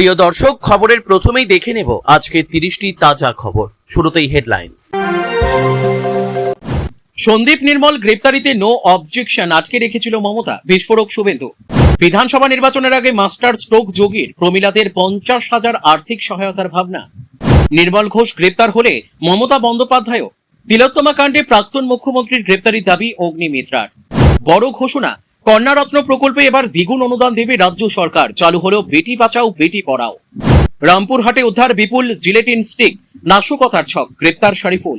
প্রিয় দর্শক, খবরের প্রথমেই দেখে নেব আজকে 30টি তাজা খবর। শুরুতেই হেডলাইন্স। সন্দীপ নির্মল গ্রেপ্তারিতে নো অবজেকশন আটকে রেখেছিল মমতা, বিস্ফোরক শুভেন্দু। বিধানসভা নির্বাচনের আগে মাস্টার স্ট্রোক যোগীর প্রমিলাদের 50,000 আর্থিক সহায়তার ভাবনা। নির্মল ঘোষ গ্রেপ্তার হলে মমতা বন্দ্যোপাধ্যায়ও। তিলোত্তমা কাণ্ডে প্রাক্তন মুখ্যমন্ত্রীর গ্রেপ্তারির দাবি অগ্নিমিত্রার। বড় ঘোষণা, কন্যারত্ন প্রকল্পে এবার দ্বিগুণ অনুদান দেবে রাজ্য সরকার। চালু হলো বেটি বাঁচাও বেটি পড়াও। রামপুরহাটে উদ্ধার বিপুল জিলেটিন স্টিক, নাশকতার ছক, গ্রেপ্তার শরীফুল।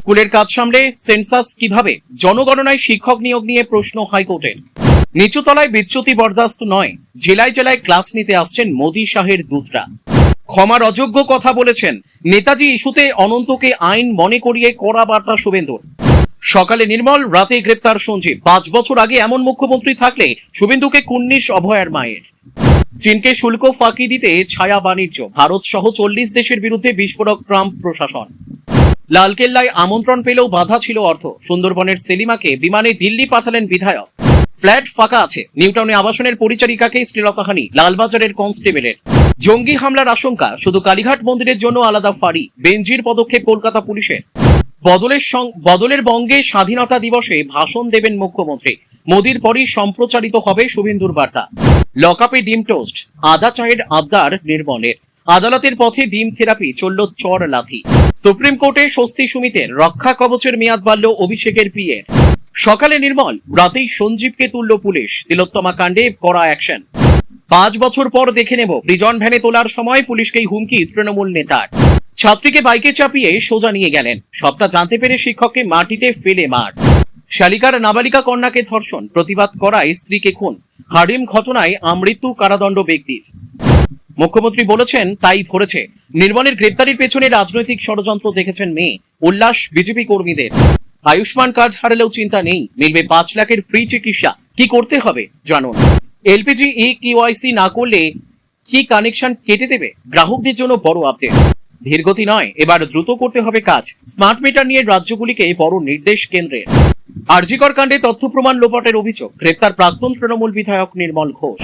স্কুলের কাজ সামলে সেন্সাস কিভাবে, জনগণনায় শিক্ষক নিয়োগ নিয়ে প্রশ্ন হাইকোর্টের। নিচুতলায় বিচ্যুতি বরদাস্ত নয়, জেলায় জেলায় ক্লাস নিতে আসছেন মোদী শাহের দূতরা। ক্ষমার অযোগ্য কথা বলেছেন, নেতাজি ইস্যুতে অনন্তকে আইন মনে করিয়ে কড়া বার্তা শুভেন্দুর। সকালে নির্মল, রাতে গ্রেপ্তার সঞ্জীব। 5 বছর আগে এমন মুখ্যমন্ত্রী থাকলে শুভেন্দুকে কুন্নিশ অভয়ার মায়ের। চীনকে শুল্ক ফাঁকি দিতে ছায়া বাণিজ্য, ভারত সহ 40 দেশের বিরুদ্ধে বিস্ফোরক ট্রাম্প প্রশাসন। লালকেল্লায় আমন্ত্রণ পেলেও বাধা ছিল অর্থ, সুন্দরবনের সেলিমাকে বিমানে দিল্লি পাঠালেন বিধায়ক। ফ্ল্যাট ফাঁকা আছে, নিউটাউনে আবাসনের পরিচারিকাকে শ্লীলতাহানি, লালবাজারের কনস্টেবলের। জঙ্গি হামলার আশঙ্কা, শুধু কালীঘাট মন্দিরের জন্য আলাদা ফাঁড়ি, বেঞ্জির পদক্ষেপ কলকাতা পুলিশের। বদলের বঙ্গে স্বাধীনতা দিবসে ভাষণ দেবেন মুখ্যমন্ত্রী। মোদির পরই সম্প্রচারিত হবে শুভেন্দুর বার্তা। লকআপে ডিম টোস্ট, আদা চায়ের আবদার নির্মলের। আদালতের পথে ডিম থেরাপি, চলল চর লাথি। সুপ্রিম কোর্টে স্বস্তি সুমিতের, রক্ষা কবচের মেয়াদ বাড়ল অভিষেকের পিএর। সকালে নির্মল, রাতেই সঞ্জীবকে তুলল পুলিশ। তিলোত্তমা কাণ্ডে কড়া অ্যাকশন। 5 বছর পর দেখে নেব, প্রিজন ভ্যানে তোলার সময় পুলিশকেই হুমকি তৃণমূল নেতার। ছাত্রীকে বাইকে চাপিয়ে সোজা নিয়ে গেলেন, সবটা জানতে পেরে শিক্ষককে মাটিতে ফেলে মার। শালিকার নাবালিকা কন্যাকে ধর্ষণ, প্রতিবাদ করায় স্ত্রীকে খুন। হাড়িম ঘটনায় আমৃত্যু কারাদণ্ড ব্যক্তির। মুখ্যমন্ত্রী বলেছেন তাই ধরেছে। নির্মলের গ্রেপ্তারির পেছনে রাজনৈতিক ষড়যন্ত্র দেখেছেন মেয়ে। উল্লাস বিজেপি কর্মীদের। আয়ুষ্মান কার্ড হারালেও চিন্তা নেই, মিলবে 5 লাখের ফ্রি চিকিৎসা। কি করতে হবে জানুন। এলপিজি KYC না করলে কি কানেকশন কেটে দেবে? গ্রাহকদের জন্য বড় আপডেট। ধীরগতি নয়, এবার দ্রুত করতে হবে কাজ। স্মার্ট মিটার নিয়ে রাজ্যগুলিকে বড় নির্দেশ কেন্দ্রের। আরজিকর কাণ্ডে তথ্য প্রমাণ লোপাটের অভিযোগ, গ্রেপ্তার প্রাক্তন তৃণমূল বিধায়ক নির্মল ঘোষ।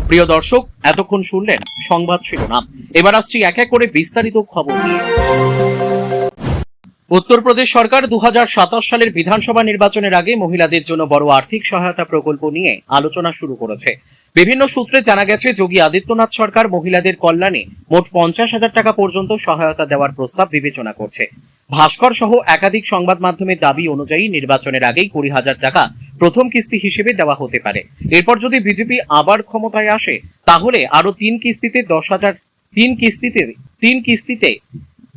প্রিয় দর্শক, এতক্ষণ শুনলেন সংবাদ শিরোনাম। এবার আসছি এক এক করে বিস্তারিত খবর নিয়ে। উত্তরপ্রদেশ সরকার 2027 সালের বিধানসভা নির্বাচনের আগে মহিলাদের জন্য বড় আর্থিক সহায়তা প্রকল্প নিয়ে আলোচনা শুরু করেছে। বিভিন্ন সূত্রে জানা গেছে, যোগী আদিত্যনাথ সরকার মহিলাদের কল্যাণে মোট 50,000 টাকা পর্যন্ত সহায়তা দেওয়ার প্রস্তাব বিবেচনা করছে। ভাস্কর সহ একাধিক সংবাদ মাধ্যমের দাবি অনুযায়ী নির্বাচনের আগেই 20,000 টাকা প্রথম কিস্তি হিসেবে দেওয়া হতে পারে। এরপর যদি বিজেপি আবার ক্ষমতায় আসে, তাহলে আরো 3 কিস্তিতে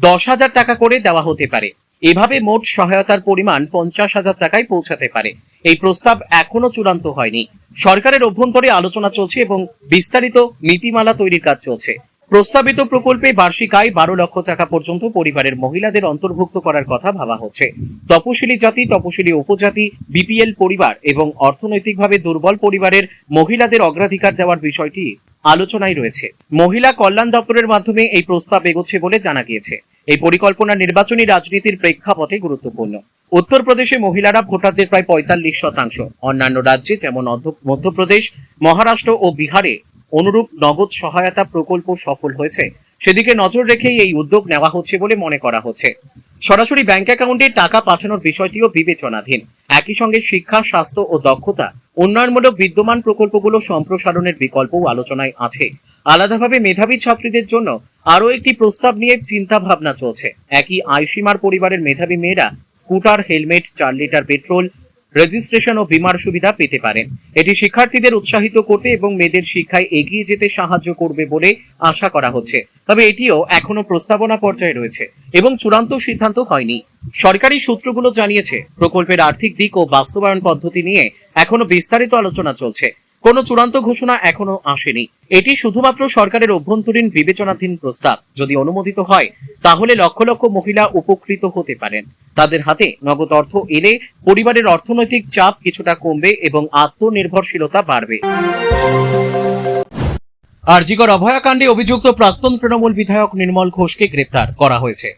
10,000 টাকা করে দেওয়া হতে পারে। এভাবে মোট সহায়তার পরিমাণ 50,000 টাকায় পৌঁছাতে পারে। এই প্রস্তাব এখনো চূড়ান্ত হয়নি। সরকারের অভ্যন্তরে আলোচনা চলছে এবং বিস্তারিত নীতিমালা তৈরির কাজ চলছে। প্রস্তাবিত প্রকল্পে বার্ষিক আয় 12 লক্ষ টাকা পর্যন্ত পরিবারের মহিলাদের অন্তর্ভুক্ত করার কথা ভাবা হচ্ছে। তপশিলি জাতি, তপশিলি উপজাতি, বিপিএল পরিবার এবং অর্থনৈতিকভাবে দুর্বল পরিবারের মহিলাদের অগ্রাধিকার দেওয়ার বিষয়টি আলোচনায় রয়েছে। মহিলা কল্যাণ দপ্তরের মাধ্যমে এই প্রস্তাব এগোচ্ছে বলে জানা গিয়েছে। এই পরিকল্পনা নির্বাচনী রাজনীতির প্রেক্ষাপটে গুরুত্বপূর্ণ। উত্তরপ্রদেশে মহিলারা ভোটারদের প্রায় 45%। অন্যান্য রাজ্যে যেমন মধ্যপ্রদেশ, মহারাষ্ট্র ও বিহারে অনুরূপ নগদ সহায়তা প্রকল্প সফল হয়েছে, সেদিকে নজর রেখেই এই উদ্যোগ নেওয়া হচ্ছে বলে মনে করা হচ্ছে। সরাসরি ব্যাংক অ্যাকাউন্টে টাকা পাঠানোর বিষয়টিও বিবেচনাধীন। একই সঙ্গে শিক্ষা, স্বাস্থ্য ও দক্ষতা উন্নয়নমূলক বিদ্যমান প্রকল্পগুলো সম্প্রসারণের বিকল্পও আলোচনায় আছে। আলাদাভাবে মেধাবী ছাত্রীদের জন্য আরও একটি প্রস্তাব নিয়ে চিন্তা ভাবনা চলছে। একই আয়সীমার পরিবারের মেধাবী মেয়েরা scooter, helmet, 4 litre petrol, registration ও বীমার সুবিধা পেতে পারেন। এটি শিক্ষার্থীদের উৎসাহিত করতে এবং মেয়েদের শিক্ষায় এগিয়ে যেতে সাহায্য করবে বলে আশা করা হচ্ছে। তবে এটিও এখনো প্রস্তাবনা পর্যায়ে রয়েছে এবং চূড়ান্ত সিদ্ধান্ত হয়নি। সরকারি সূত্রগুলো জানিয়েছে, প্রকল্পের আর্থিক দিক ও বাস্তবায়ন পদ্ধতি নিয়ে এখনো বিস্তারিত আলোচনা চলছে। কোনো চূড়ান্ত ঘোষণা এখনো আসেনি। এটি শুধুমাত্র সরকারের অভ্যন্তরীণ বিবেচনাধীন প্রস্তাব। যদি অনুমোদিত হয়, তাহলে লক্ষ লক্ষ মহিলা উপকৃত হতে পারেন। তাদের হাতে নগদ অর্থ এলে পরিবারের অর্থনৈতিক চাপ কিছুটা কমবে এবং আত্মনির্ভরশীলতা বাড়বে। আরজিকর অভয়াকাণ্ডে অভিযুক্ত প্রাক্তন তৃণমূল বিধায়ক নির্মল ঘোষকে গ্রেপ্তার করা হয়েছে।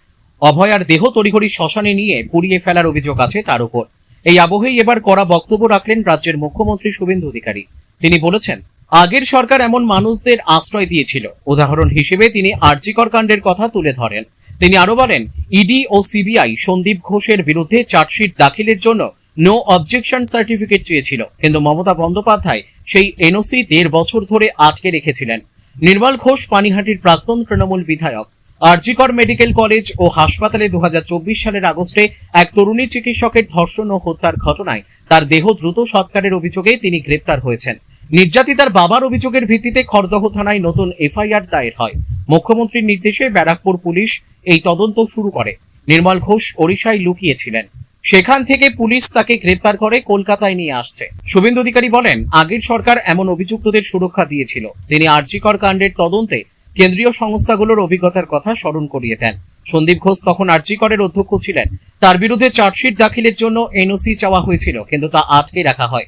অভয়ার দেহ তড়িঘড়ি শ্মশানে নিয়ে পুড়িয়ে ফেলার অভিযোগ আছে তার উপর। এই আবহেই এবার কড়া বক্তব্য রাখলেন রাজ্যের মুখ্যমন্ত্রী শুভেন্দু অধিকারী। তিনি বলেছেন, আগের সরকার এমন মানুষদের আশ্রয় দিয়েছিল। উদাহরণ হিসেবে তিনি আরজি কর কাণ্ডের কথা তুলে ধরেন। তিনি আরো বলেন, ইডি ও সিবিআই সন্দীপ ঘোষের বিরুদ্ধে চার্জশিট দাখিলের জন্য নো অবজেকশন সার্টিফিকেট চেয়েছিল, কিন্তু মমতা বন্দ্যোপাধ্যায় সেই এনওসি 1.5 বছর ধরে আটকে রেখেছিলেন। নির্মল ঘোষ পানিহাটির প্রাক্তন তৃণমূল বিধায়ক। আরজি কর মেডিকেল কলেজ ও হাসপাতালে 2024 সালের আগস্টে এক তরুণী চিকিৎসকের ধর্ষণ ও হত্যার ঘটনায় তার দেহ দ্রুত সৎকারের অভিযোগে তিনি গ্রেপ্তার হয়েছেন। নির্যাতিতার বাবার অভিযোগের ভিত্তিতে খড়দহ থানায় নতুন এফআইআর দায়ের হয়। মুখ্যমন্ত্রীর নির্দেশে ব্যারাকপুর পুলিশ এই তদন্ত শুরু করে। নির্মল ঘোষ ওড়িশায় লুকিয়েছিলেন, সেখান থেকে পুলিশ তাকে গ্রেপ্তার করে কলকাতায় নিয়ে আসছে। শুভেন্দু অধিকারী বলেন, আগের সরকার এমন অভিযুক্তদের সুরক্ষা দিয়েছিল। তিনি আরজি কর কাণ্ডের তদন্তে কেন্দ্রীয় সংস্থাগুলোর অভিজ্ঞতার কথা স্মরণ করিয়ে দেন। সন্দীপ ঘোষ তখন আরজি করের অধ্যক্ষ ছিলেন। তার বিরুদ্ধে চার্জশিট দাখিলের জন্য এনওসি চাওয়া হয়েছিল, কিন্তু তা আটকে রাখা হয়।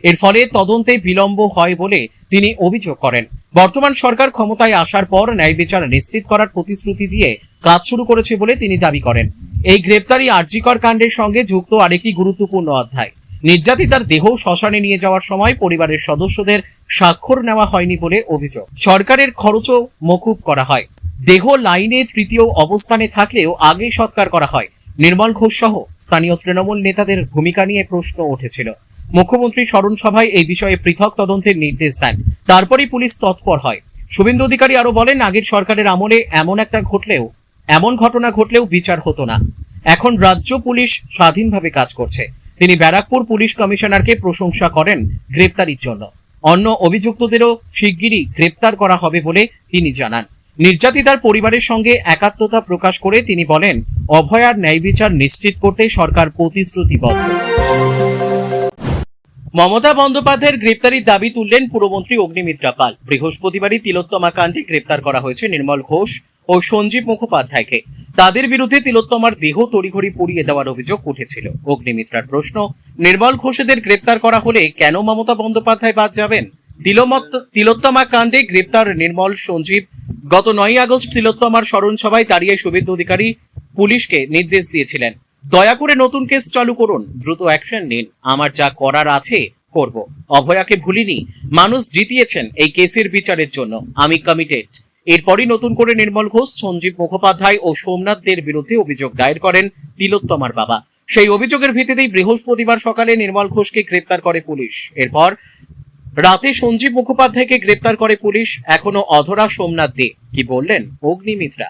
এর ফলে তদন্তে বিলম্ব হয় বলে তিনি অভিযোগ করেন। বর্তমান সরকার ক্ষমতায় আসার পর ন্যায় বিচার নিশ্চিত করার প্রতিশ্রুতি দিয়ে কাজ শুরু করেছে বলে তিনি দাবি করেন। এই গ্রেপ্তারি আরজি কর কাণ্ডের সঙ্গে যুক্ত আরেকটি গুরুত্বপূর্ণ অধ্যায়। নির্যাতিতার দেহ শ্মশানে নিয়ে যাওয়ার সময় পরিবারের সদস্যদের স্বাক্ষর নেওয়া হয়নি বলে অভিযোগ। সরকারের খরচও মকুব করা হয়। দেহ লাইনে তৃতীয় অবস্থানে থাকলেও আগে সৎকার করা হয়। নির্মল ঘোষ সহ স্থানীয় তৃণমূল নেতাদের ভূমিকা নিয়ে প্রশ্ন উঠেছিল। মুখ্যমন্ত্রী স্মরণ সভায় এই বিষয়ে পৃথক তদন্তের নির্দেশ দেন। তারপরই পুলিশ তৎপর হয়। শুভেন্দু অধিকারী আরো বলেন, আগের সরকারের আমলে এমন ঘটনা ঘটলেও বিচার হতো না। এখন রাজ্য পুলিশ স্বাধীনভাবে কাজ করছে। তিনি ব্যারাকপুর পুলিশ কমিশনারকে প্রশংসা করেন গ্রেপ্তারির জন্য। অন্য অভিযুক্তদেরও শিগগিরই গ্রেপ্তার করা হবে বলে তিনি জানান। নির্যাতিতার পরিবারের সঙ্গে একাত্মতা প্রকাশ করে তিনি বলেন, অভয়ার ন্যায় বিচার নিশ্চিত করতে সরকার প্রতিশ্রুতিবদ্ধ। মমতা বন্দ্যোপাধ্যায়ের গ্রেপ্তারির দাবি তুললেন পুরমন্ত্রী অগ্নিমিত্রা পাল। বৃহস্পতিবারই তিলোত্তমা কাণ্ডে গ্রেপ্তার করা হয়েছে নির্মল ঘোষ ও সঞ্জীব মুখোপাধ্যায়কে। তাদের বিরুদ্ধে তিলোত্তমার দেহ তড়িঘড়ি পুড়িয়ে দেওয়ার অভিযোগ উঠেছিল। অগ্নিমিত্রার প্রশ্ন, নির্মল ঘোষেদের গ্রেপ্তার করা হলে কেন মমতা বন্দ্যোপাধ্যায় বাদ যাবেন? তিলোত্তমা কাণ্ডে গ্রেপ্তার নির্মল, সঞ্জীব। গত 9 আগস্ট তিলোত্তমার স্মরণ সভায় দাঁড়িয়ে শুভেন্দু অধিকারী পুলিশকে নির্দেশ দিয়েছিলেন, দয়া করে নতুন কেস চালু করুন, দ্রুত অ্যাকশন নিন, আমার যা করার আছে করব। অভয়াকে ভুলিনি, মানুষ জিতিয়েছেন এই কেসের বিচারের জন্য, আমি কমিটেড। এরপরই নতুন করে নির্মল ঘোষ, সঞ্জীব মুখোপাধ্যায় ও সোমনাথদের বিরুদ্ধে অভিযোগ দায়ের করেন তিলোত্তমার বাবা। সেই অভিযোগের ভিত্তিতেই বৃহস্পতিবার সকালে নির্মল ঘোষকে গ্রেপ্তার করে পুলিশ। এরপর রাতে সঞ্জীব মুখোপাধ্যায়কে গ্রেপ্তার করে পুলিশ। এখনো অধরা সোমনাথ দে। কি বললেন অগ্নিমিত্রা?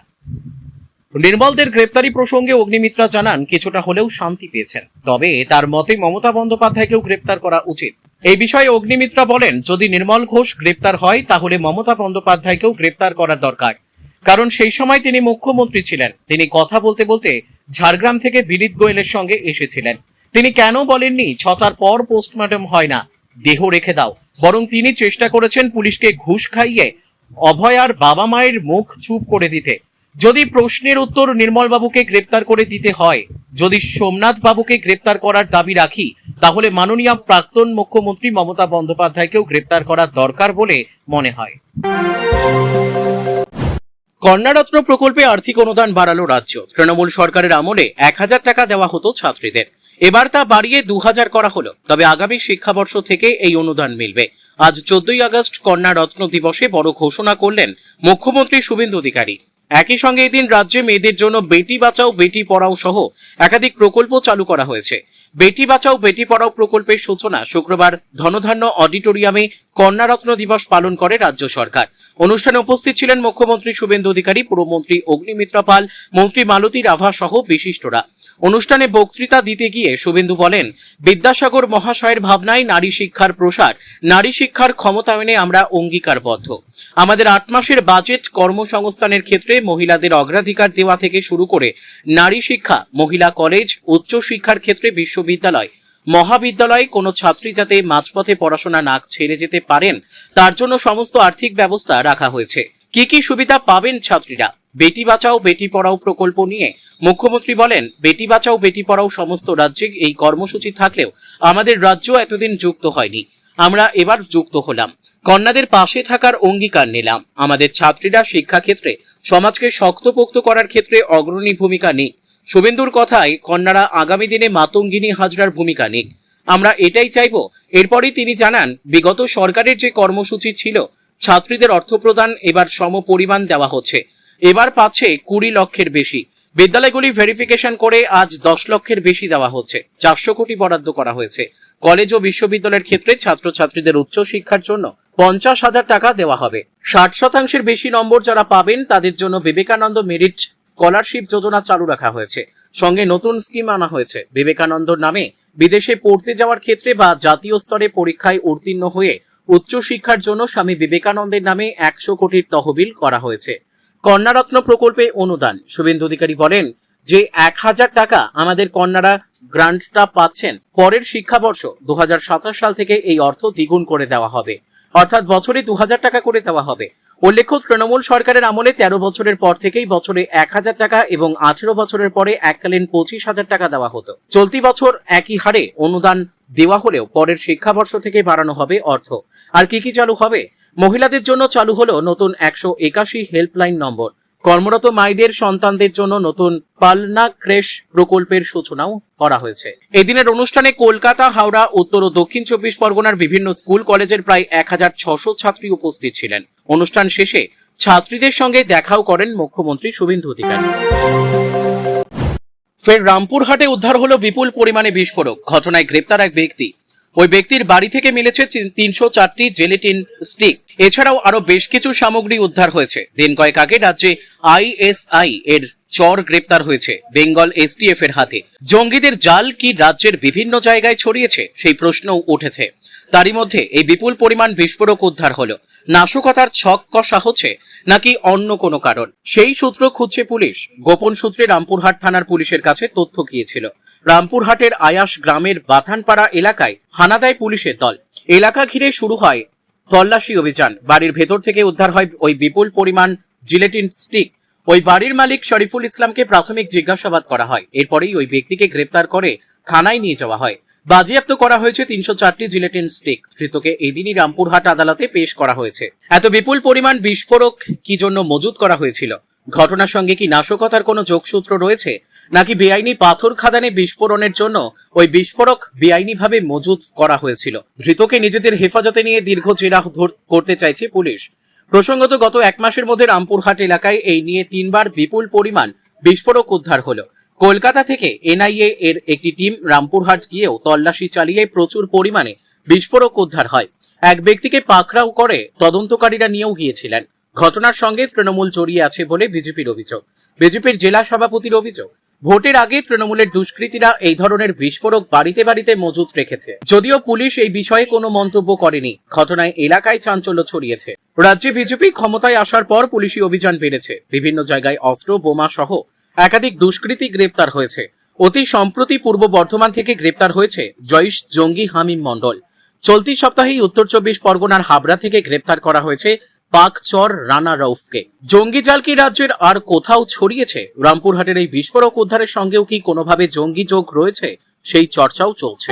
নির্মলদের গ্রেপ্তারি প্রসঙ্গে অগ্নিমিত্রা জানান, কিছুটা হলেও শান্তি পেয়েছেন, তবে তার মতে মমতা বন্দ্যোপাধ্যায়কেও গ্রেপ্তার করা উচিত। এই বিষয়ে অগ্নিমিত্রা বলেন, যদি নির্মল ঘোষ গ্রেপ্তার হয় তাহলে মমতা বন্দ্যোপাধ্যায়কেও গ্রেপ্তার করার দরকার, কারণ সেই সময় তিনি মুখ্যমন্ত্রী ছিলেন। তিনি কথা বলতে বলতে ঝাড়গ্রাম থেকে বিনীত গোয়েলের সঙ্গে এসেছিলেন। তিনি কেন বলেননি 6টার পর পোস্টমর্টম হয় না, দেহ রেখে দাও? বরং তিনি চেষ্টা করেছেন পুলিশকে ঘুষ খাইয়ে অভয়ার বাবা মায়ের মুখ চুপ করে দিতে। যদি প্রশ্নের উত্তর নির্মল বাবুকে গ্রেপ্তার করে দিতে হয়, যদি সোমনাথ বাবুকে গ্রেপ্তার করার দাবি রাখি, তাহলে মাননীয় প্রাক্তন মুখ্যমন্ত্রী মমতা বন্দ্যোপাধ্যায়কেও গ্রেপ্তার করা দরকার বলে মনে হয়। কন্যারত্ন প্রকল্পে আর্থিক অনুদান বাড়ালো রাজ্য। তৃণমূল সরকারের আমলে 1000 টাকা দেওয়া হতো ছাত্রীদের, এবার তা বাড়িয়ে 2000 করা হলো। তবে আগামী শিক্ষাবর্ষ থেকে এই অনুদান মিলবে। আজ 14ই আগস্ট কন্যারত্ন দিবসে বড় ঘোষণা করলেন মুখ্যমন্ত্রী শুভেন্দু অধিকারী। একই সঙ্গে এদিন রাজ্যে মেয়েদের জন্য বেটি বাঁচাও বেটি পড়াও সহ একাধিক প্রকল্প চালু করা হয়েছে। বেটি বাঁচাও বেটি পড়াও প্রকল্পের সূচনা শুক্রবার ধনধান্য অডিটোরিয়ামে কন্যারত্ন দিবস পালন করে রাজ্য সরকার। অনুষ্ঠানে উপস্থিত ছিলেন মুখ্যমন্ত্রী শুভেন্দু অধিকারী, পুরমন্ত্রী অগ্নিমিত্রা পাল, মন্ত্রী মালতী রাভা সহ বিশিষ্টরা। অনুষ্ঠানে বক্তৃতা দিতে গিয়ে শুভেন্দু বলেন, বিদ্যাসাগর মহাশয়ের ভাবনায় নারী শিক্ষার প্রসার, নারী শিক্ষার ক্ষমতায়নে আমরা অঙ্গীকারবদ্ধ। আমাদের 8 মাসের বাজেট কর্মসংস্থানের ক্ষেত্রে মহিলাদের অগ্রাধিকার দেওয়া থেকে শুরু করে নারী শিক্ষা, মহিলা কলেজ, উচ্চ শিক্ষার ক্ষেত্রে বিশ্ববিদ্যালয়, মহাবিদ্যালয়ে কোনো ছাত্রী যাতে মাঝপথে পড়াশোনা না ছেড়ে যেতে পারেন তার জন্য সমস্ত আর্থিক ব্যবস্থা রাখা হয়েছে। কি কি সুবিধা পাবেন ছাত্রীরা? বেটি বাঁচাও বেটি পড়াও প্রকল্প নিয়ে মুখ্যমন্ত্রী বলেন, বেটি বাঁচাও বেটি পড়াও সমস্ত রাজ্যে এই কর্মসূচি থাকলেও আমাদের রাজ্য এতদিন যুক্ত হয়নি, আমরা এবার যুক্ত হলাম। কন্যাদের পাশে থাকার অঙ্গীকার নিলাম। আমাদের ছাত্রীরা শিক্ষাক্ষেত্রে সমাজকে শক্তপোক্ত করার ক্ষেত্রে অগ্রণী ভূমিকা নিক। শুভেন্দুর কথায় কন্যারা আগামী দিনে মাতঙ্গিনী হাজরার ভূমিকা নিক। আমরা এটাই চাইবো। এরপরই তিনি জানান, বিগত সরকারের যে কর্মসূচি ছিল ছাত্রীদের অর্থ প্রদান এবার সম পরিমাণ দেওয়া হচ্ছে, এবার পাচ্ছে 20 লক্ষের বেশি। বিদ্যালয়গুলি ভেরিফিকেশন করে আজ 10 লক্ষের বেশি দেওয়া হচ্ছে। 400 কোটি বরাদ্দ করা হয়েছে। কলেজ ও বিশ্ববিদ্যালয়ের ক্ষেত্রে ছাত্রছাত্রীদের উচ্চ শিক্ষার জন্য 50,000 টাকা দেওয়া হবে। 60% বেশি নম্বর যারা পাবেন তাদের জন্য বিবেকানন্দ মেরিট স্কলারশিপ যোজনা চালু রাখা হয়েছে। সঙ্গে নতুন স্কিম আনা হয়েছে। বিবেকানন্দর নামে বিদেশে পড়তে যাওয়ার ক্ষেত্রে বা জাতীয় স্তরে পরীক্ষায় উত্তীর্ণ হয়ে উচ্চ শিক্ষার জন্য স্বামী বিবেকানন্দের নামে 100 কোটির তহবিল করা হয়েছে। কন্যারত্ন প্রকল্পে অনুদান। শুভেন্দু অধিকারী বলেন যে 1000 টাকা আমাদের কন্যারা গ্রান্টটা পাচ্ছেন, পরের শিক্ষাবর্ষ 2027 সাল থেকে এই অর্থ দ্বিগুণ করে দেওয়া হবে, অর্থাৎ বছরে 2000 টাকা করে দেওয়া হবে। উল্লেখ্য, তৃণমূল সরকারের আমলে 13 বছরের পর থেকেই বছরে 1000 টাকা এবং 18 বছরের পরে এককালীন 25,000 টাকা দেওয়া হতো। চলতি বছর একই হারে অনুদান দেওয়া হলেও পরের শিক্ষাবর্ষ থেকে বাড়ানো হবে অর্থ। আর কি চালু হবে? মহিলাদের জন্য চালু হলো নতুন 181 হেল্পলাইন নম্বর। কর্মরত মায়েদের সন্তানদের জন্য নতুন পালনা ক্রেশ প্রকল্পের সূচনাও করা হয়েছে। এদিনের অনুষ্ঠানে কলকাতা, হাওড়া, উত্তর ও দক্ষিণ 24 পরগনার বিভিন্ন স্কুল কলেজের প্রায় 1600 ছাত্রী উপস্থিত ছিলেন। অনুষ্ঠান শেষে ছাত্রীদের সঙ্গে দেখাও করেন মুখ্যমন্ত্রী শুভেন্দু অধিকারী। ফের রামপুরহাটে উদ্ধার হলো বিপুল পরিমাণে বিস্ফোরক। ঘটনায় গ্রেপ্তার এক ব্যক্তি। ওই ব্যক্তির বাড়ি থেকে মিলেছে 304টি জেলেটিন স্টিক। এছাড়াও আরো বেশ কিছু সামগ্রী উদ্ধার হয়েছে। দিন কয়েক আগে রাজ্যে ISI এর চর গ্রেপ্তার হয়েছে বেঙ্গল STF এর হাতে। জঙ্গিদের জাল কি রাজ্যের বিভিন্ন জায়গায় ছড়িয়েছে সেই প্রশ্নও উঠেছে। তারই মধ্যে এই বিপুল পরিমাণ বিস্ফোরক উদ্ধার হলো। নাশকতার ছক কষা হচ্ছে নাকি অন্য কোনো কারণ, সেই সূত্র খুঁজছে পুলিশ। গোপন সূত্রে রামপুরহাট থানার পুলিশের কাছে তথ্য গিয়েছিল। রামপুরহাটের আয়াস গ্রামের বাথানপাড়া এলাকায় হানা দেয় পুলিশের দল। এলাকা ঘিরে শুরু হয় তল্লাশি অভিযান। বাড়ির ভেতর থেকে উদ্ধার হয় ওই বিপুল পরিমাণ জিলেটিন স্টিক। ওই বাড়ির মালিক শরীফুল ইসলামকে প্রাথমিক জিজ্ঞাসাবাদ করা হয়। এরপরেই ওই ব্যক্তিকে গ্রেপ্তার করে থানায় নিয়ে যাওয়া হয়। বাজেয়াপ্ত করা হয়েছে 304টি জিলেটিন স্টিক। ধৃতকে এদিনই রামপুরহাট আদালতে পেশ করা হয়েছে। এত বিপুল পরিমাণ বিস্ফোরক কি জন্য মজুত করা হয়েছিল? ঘটনার সঙ্গে কি নাশকতার কোনো যোগসূত্র রয়েছে, নাকি বেআইনি পাথর খাদানে বিস্ফোরণের জন্য ওই বিস্ফোরক বেআইনিভাবে মজুত করা হয়েছিল? ধৃতকে নিজেদের হেফাজতে নিয়ে দীর্ঘ জেরা করতে চাইছে পুলিশ। প্রসঙ্গত, গত 1 মাসের মধ্যে রামপুরহাট এলাকায় এই নিয়ে 3 বার বিপুল পরিমাণ বিস্ফোরক উদ্ধার হলো। কলকাতা থেকে NIA এর একটি টিম রামপুরহাট গিয়েও তল্লাশি চালিয়ে প্রচুর পরিমাণে বিস্ফোরক উদ্ধার হয়। এক ব্যক্তিকে পাকড়াও করে তদন্তকারীরা নিয়েও গিয়েছিলেন। ঘটনার সঙ্গে তৃণমূল জড়িয়ে আছে বলে বিজেপির অভিযোগ। বিজেপির জেলা সভাপতির অভিযোগ, ভোটের আগে তৃণমূলের দুষ্কৃতীরা এই ধরনের বিস্ফোরক বাড়িতে বাড়িতে মজুত রেখেছে। যদিও পুলিশ এই বিষয়ে কোনো মন্তব্য করেনি। ঘটনায় এলাকায় চাঞ্চল্য ছড়িয়েছে। রাজ্যে বিজেপি ক্ষমতায় আসার পর পুলিশি অভিযান বেড়েছে। বিভিন্ন জায়গায় অস্ত্র, বোমা সহ একাধিক দুষ্কৃতী গ্রেপ্তার হয়েছে। অতি সম্প্রতি পূর্ব বর্ধমান থেকে গ্রেপ্তার হয়েছে জৈশ জঙ্গি হামিম মণ্ডল। চলতি সপ্তাহেই উত্তর 24 পরগনার হাবড়া থেকে গ্রেপ্তার করা হয়েছে পাকচর রানা রউফকে। জঙ্গি জাল কি রাজ্যের আর কোথাও ছড়িয়েছে? রামপুরহাটের এই বিস্ফোরক উদ্ধারের সঙ্গেও কি কোনোভাবে জঙ্গি যোগ রয়েছে, সেই চর্চাও চলছে।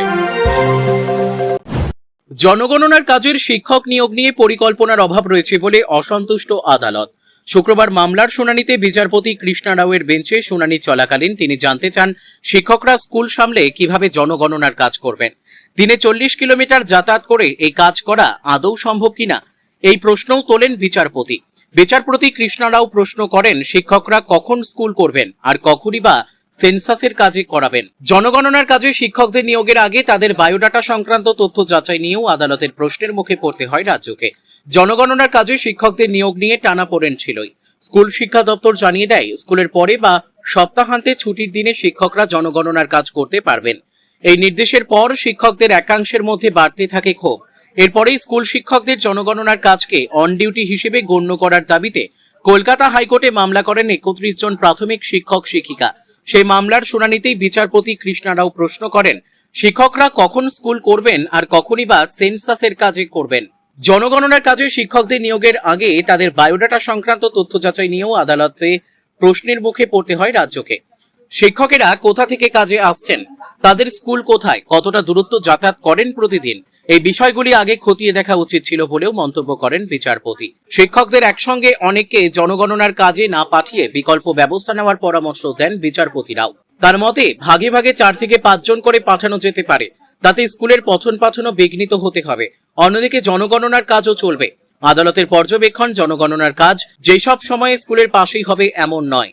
জনগণনার কাজের শিক্ষক নিয়োগ নিয়ে পরিকল্পনার অভাব রয়েছে বলে অসন্তুষ্ট আদালত। শুক্রবার মামলার শুনানিতে বিচারপতি কৃষ্ণা রাওয়ের বেঞ্চে শুনানি চলাকালীন তিনি জানতে চান, শিক্ষকরা স্কুল সামলে কিভাবে জনগণনার কাজ করবেন। দিনে 40 কিলোমিটার যাতায়াত করে এই কাজ করা আদৌ সম্ভব কিনা, এই প্রশ্নও তোলেন বিচারপতি। বিচারপতি কৃষ্ণা রাও প্রশ্ন করেন, শিক্ষকরা কখন স্কুল করবেন আর কখনই বা সেন্সাসের কাজে করাবেন? জনগণনার কাজে শিক্ষকদের নিয়োগের আগে তাদের বায়োডাটা সংক্রান্ত তথ্য যাচাই নিয়েও আদালতের প্রশ্নের মুখে পড়তে হয় রাজ্যকে। জনগণনার কাজে শিক্ষকদের নিয়োগ নিয়ে টানাপোড়েন ছিলই। স্কুল শিক্ষা দপ্তর জানিয়ে দেয়, স্কুলের পরে বা সপ্তাহান্তে ছুটির দিনে শিক্ষকরা জনগণনার কাজ করতে পারবেন। এই নির্দেশের পর শিক্ষকদের একাংশের মধ্যে বাড়তে থাকে ক্ষোভ। এরপরেই স্কুল শিক্ষকদের জনগণনার কাজকে অন ডিউটি হিসেবে গণ্য করার দাবিতে কলকাতা হাইকোর্টে মামলা করেন 31 জন প্রাথমিক শিক্ষক শিক্ষিকা। সেই মামলার শুনানিতেই বিচারপতি কৃষ্ণা রাও প্রশ্ন করেন, শিক্ষকরা কখন স্কুল করবেন আর কখনই বা সেন্সাসের কাজে করবেন? জনগণনার কাজে শিক্ষকদের নিয়োগের আগে তাদের বায়োডাটা সংক্রান্ত তথ্য যাচাই নিয়েও আদালতে প্রশ্নের মুখে পড়তে হয় রাজ্যকে। শিক্ষকেরা কোথা থেকে কাজে আসছেন, তাদের স্কুল কোথায়, কতটা দূরত্ব যাতায়াত করেন প্রতিদিন, এই বিষয়গুলি আগে খতিয়ে দেখা উচিত ছিল বলেও মন্তব্য করেন বিচারপতি। শিক্ষকদের একসঙ্গে অনেককে জনগণনার কাজে না পাঠিয়ে বিকল্প ব্যবস্থা নেওয়ার পরামর্শ দেন বিচারপতিরাও। তার মতে ভাগে ভাগে 4 থেকে 5 জন করে পাঠানো যেতে পারে। তাতে স্কুলের পঠন পাঠনও বিঘ্নিত হতে হবে। অন্যদিকে জনগণনার কাজও চলবে। আদালতের পর্যবেক্ষণ, জনগণনার কাজ যেসব সময়ে স্কুলের পাশেই হবে এমন নয়।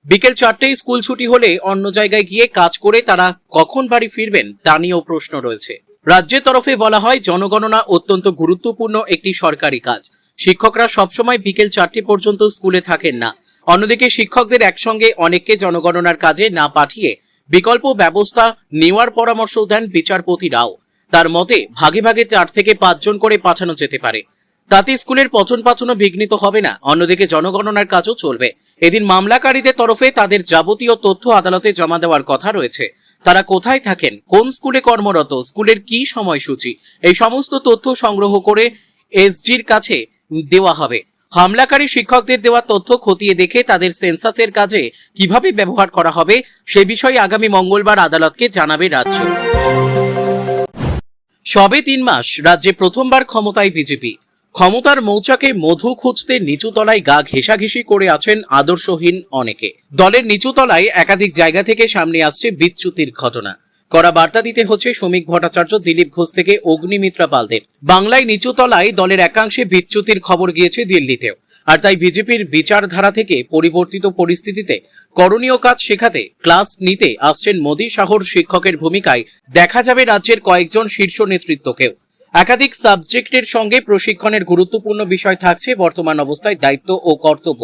বিকেল 4টেয় স্কুল ছুটি হলে অন্য জায়গায় গিয়ে কাজ করে তারা কখন বাড়ি ফিরবেন তা নিয়েও প্রশ্ন রয়েছে। রাজ্যের তরফে বলা হয়, জনগণনা অত্যন্ত গুরুত্বপূর্ণ একটি সরকারি কাজ। শিক্ষকরা সবসময় বিকেল 4টে পর্যন্ত স্কুলে থাকেন না। অন্যদিকে শিক্ষকদের একসঙ্গে অনেককে জনগণনার কাজে না পাঠিয়ে বিকল্প ব্যবস্থা নেওয়ার পরামর্শ দেন বিচারপতি রাও। তার মতে ভাগে ভাগে 4 থেকে 5 জন করে পাঠানো যেতে পারে। তাতে স্কুলের পঠন পাঠনও বিঘ্নিত হবে না। অন্যদিকে জনগণনার কাজও চলবে। এদিন মামলাকারীদের তরফে তাদের যাবতীয় তথ্য আদালতে জমা দেওয়ার কথা রয়েছে। তারা কোথায় থাকেন, কোন স্কুলে কর্মরত, স্কুলের কি সময়সূচি, এই সমস্ত তথ্য সংগ্রহ করে এসজির কাছে দেওয়া হবে। হামলাকারী শিক্ষকদের দেওয়া তথ্য খতিয়ে দেখে তাদের সেন্সাসের কাজে কিভাবে ব্যবহার করা হবে সে বিষয়ে আগামী মঙ্গলবার আদালতকে জানাবে রাজ্য। সবে 3 মাস রাজ্যে প্রথমবার ক্ষমতায় বিজেপি। ক্ষমতার মৌচাকে মধু খুঁজতে নিচুতলায় গা ঘেঁষাঘেঁষি করে আছেন আদর্শহীন অনেকে। দলের নিচুতলায় একাধিক জায়গা থেকে সামনে আসছে বিচ্যুতির ঘটনা। কড়া বার্তা দিতে হচ্ছে শ্রমিক ভট্টাচার্য, দিলীপ ঘোষ থেকে অগ্নিমিত্রা পালদের। বাংলায় নিচুতলায় দলের একাংশে বিচ্যুতির খবর গিয়েছে দিল্লিতেও। আর তাই বিজেপির বিচারধারা থেকে পরিবর্তিত পরিস্থিতিতে করণীয় কাজ শেখাতে ক্লাস নিতে আসছেন মোদী শহর শিক্ষকের ভূমিকায় দেখা যাবে রাজ্যের কয়েকজন শীর্ষ নেতৃত্বকেও। একাধিক সাবজেক্টের সঙ্গে প্রশিক্ষণের গুরুত্বপূর্ণ বিষয় থাকছে বর্তমান অবস্থায় দায়িত্ব ও কর্তব্য।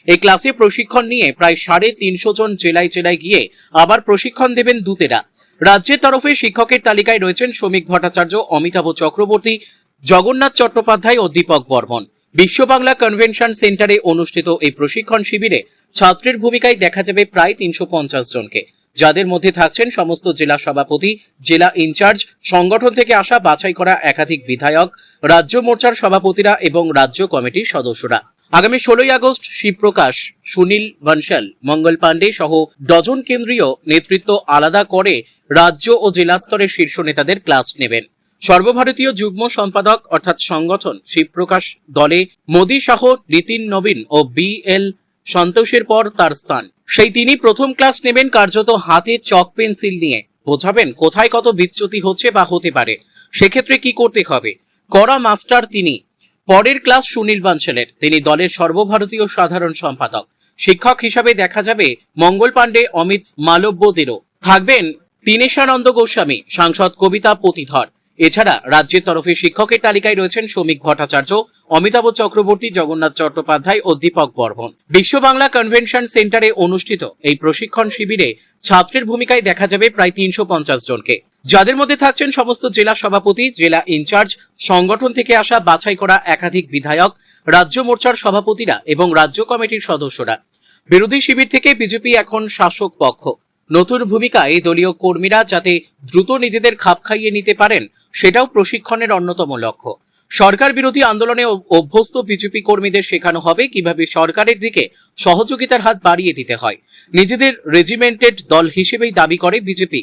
এই ক্লাসে প্রশিক্ষণ নিয়ে প্রায় 350 জন জেলায় জেলায় গিয়ে আবার প্রশিক্ষণ দেবেন দূতেরা। রাজ্যের তরফে শিক্ষকের তালিকায় রয়েছেন শ্রমিক ভট্টাচার্য, অমিতাভ চক্রবর্তী, জগন্নাথ চট্টোপাধ্যায় ও দীপক বর্মন। বিশ্ব বাংলা কনভেনশন সেন্টারে অনুষ্ঠিত এই প্রশিক্ষণ শিবিরে ছাত্রের ভূমিকায় দেখা যাবে প্রায় 350 জনকে, যাদের মধ্যে থাকছেন সমস্ত জেলা সভাপতি, জেলা ইনচার্জ, সংগঠন থেকে আসা বাছাই করা একাধিক বিধায়ক, রাজ্য মোর্চার সভাপতিরা এবং রাজ্য কমিটির সদস্যরা। আগামী 16ই আগস্ট শিবপ্রকাশ, সুনীল বনশাল, মঙ্গল পাণ্ডে সহ ডজন কেন্দ্রীয় নেতৃত্ব আলাদা করে রাজ্য ও জেলা স্তরের শীর্ষ নেতাদের ক্লাস নেবেন। সর্বভারতীয় যুগ্ম সম্পাদক অর্থাৎ সংগঠন শিবপ্রকাশ দলে মোদী সহ নীতিন নবীন ও BL সন্তোষের পর তার স্থান। সেই তিনি প্রথম ক্লাস নেবেন কার্যত হাতে চক পেন্সিল নিয়ে। বোঝাবেন কোথায় কত বিচ্যুতি হচ্ছে বা হতে পারে, সেক্ষেত্রে কি করতে হবে। কড়া মাস্টার তিনি। পরের ক্লাস সুনীল বানশালের। তিনি দলের সর্বভারতীয় সাধারণ সম্পাদক। শিক্ষক হিসাবে দেখা যাবে মঙ্গল পাণ্ডে, অমিত মালব্যদেরও। থাকবেন দীনেশানন্দ গোস্বামী, সাংসদ কবিতা পতিধর। এছাড়া রাজ্যের তরফে শিক্ষকের তালিকায় রয়েছেন শ্রমিক ভট্টাচার্য, অমিতাভ চক্রবর্তী, জগন্নাথ চট্টোপাধ্যায় ও দীপক বর্মন। বিশ্ব বাংলা কনভেনশন সেন্টারে অনুষ্ঠিত এই প্রশিক্ষণ শিবিরে ছাত্রের ভূমিকায় দেখা যাবে প্রায় 350 জনকে, যাদের মধ্যে থাকছেন সমস্ত জেলা সভাপতি, জেলা ইনচার্জ, সংগঠন থেকে আসা বাছাই করা একাধিক বিধায়ক, রাজ্য মোর্চার সভাপতিরা এবং রাজ্য কমিটির সদস্যরা। বিরোধী শিবির থেকে বিজেপি এখন শাসক পক্ষ। নতুন ভূমিকায় দলীয় কর্মীরা যাতে দ্রুত নিজেদের খাপ খাইয়ে নিতে পারেন, সেটাও প্রশিক্ষণের অন্যতম লক্ষ্য। সরকার বিরোধী আন্দোলনে অভ্যস্ত বিজেপি কর্মীদের শেখানো হবে কিভাবে সরকারের দিকে সহযোগিতার হাত বাড়িয়ে দিতে হয়। নিজেদের রেজিমেন্টেড দল হিসেবেই দাবি করে বিজেপি।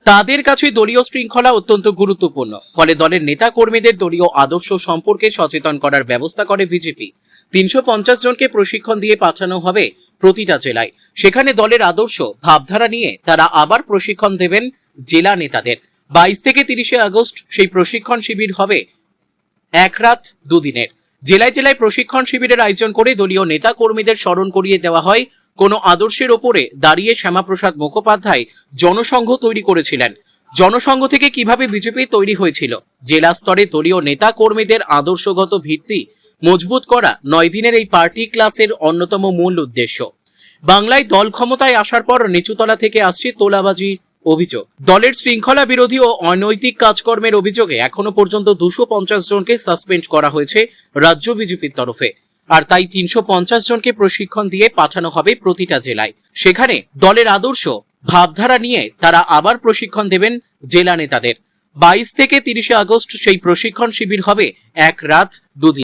তাদের কাছে দলীয় শৃঙ্খলা অত্যন্ত গুরুত্বপূর্ণ। ফলে দলের নেতা কর্মীদের দলীয় আদর্শ সম্পর্কে সচেতন করার ব্যবস্থা করে বিজেপি। 350 জনকে প্রশিক্ষণ দিয়ে পাঠানো হবে প্রতিটা জেলায়। সেখানে দলের আদর্শ ভাবধারা নিয়ে তারা আবার প্রশিক্ষণ দেবেন জেলা নেতাদের। 22 থেকে 30 আগস্ট সেই প্রশিক্ষণ শিবির হবে 1 রাত 2 দিনের। জেলায় জেলায় প্রশিক্ষণ শিবিরের আয়োজন করে দলীয় নেতা কর্মীদের স্মরণ করিয়ে দেওয়া হয় কোন আদর্শের ওপরে দাঁড়িয়ে শ্যামাপ্রসাদ মুখোপাধ্যায় জনসংঘ তৈরি করেছিলেন। জনসংঘ থেকে কিভাবে বিজেপি তৈরি হয়েছিল। জেলা স্তরে দলীয় নেতা কর্মীদের আদর্শগত ভিত্তি মজবুত করা 9 দিনের এই পার্টি ক্লাসের অন্যতম মূল উদ্দেশ্য। বাংলায় দল ক্ষমতায় আসার পর নিচুতলা থেকে আসছে তোলাবাজির অভিযোগ। দলের শৃঙ্খলা বিরোধী ও অনৈতিক কাজকর্মের অভিযোগে এখনো পর্যন্ত 250 জনকে সাসপেন্ড করা হয়েছে রাজ্য বিজেপির তরফে। আর তাই 350 জনকে প্রশিক্ষণ দিয়ে পাঠানো হবে প্রতিটা জেলায়। সেখানে দলের আদর্শ ভাবধারা নিয়ে তারা আবার প্রশিক্ষণ দেবেন জেলা নেতাদের। 22 থেকে 30 আগস্ট সেই প্রশিক্ষণ শিবির হবে 1 রাত 2 দিন।